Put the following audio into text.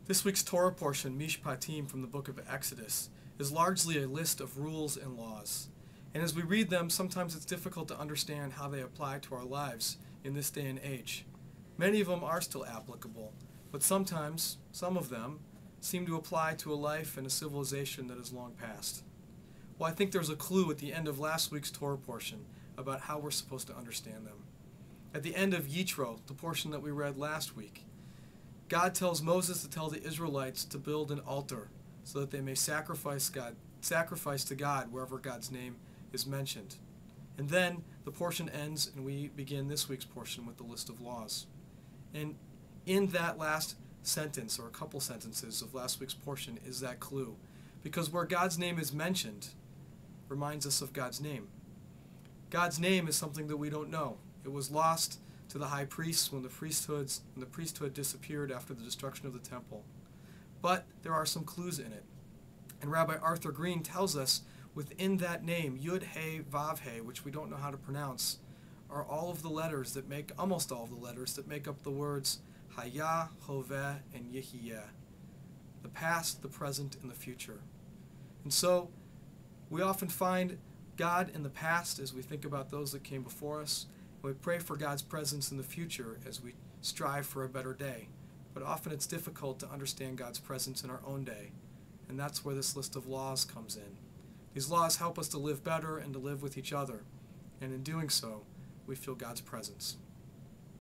This week's Torah portion, Mishpatim, from the book of Exodus, is largely a list of rules and laws. And as we read them, sometimes it's difficult to understand how they apply to our lives in this day and age. Many of them are still applicable, but sometimes, some of them, seem to apply to a life and a civilization that is long past. Well, I think there's a clue at the end of last week's Torah portion about how we're supposed to understand them. At the end of Yitro, the portion that we read last week, God tells Moses to tell the Israelites to build an altar so that they may sacrifice to God wherever God's name is mentioned. And then the portion ends and we begin this week's portion with the list of laws. And in that last sentence, or a couple sentences of last week's portion, is that clue. Because where God's name is mentioned reminds us of God's name. God's name is something that we don't know. It was lost to the high priests when the priesthood disappeared after the destruction of the temple. But there are some clues in it. And Rabbi Arthur Green tells us within that name, Yud He Vav He, which we don't know how to pronounce, are all of the letters that make, almost all of the letters that make up the words Haya, Hoveh, and Yehiyeh. The past, the present, and the future. And so we often find God in the past as we think about those that came before us. We pray for God's presence in the future as we strive for a better day. But often it's difficult to understand God's presence in our own day. And that's where this list of laws comes in. These laws help us to live better and to live with each other. And in doing so, we feel God's presence.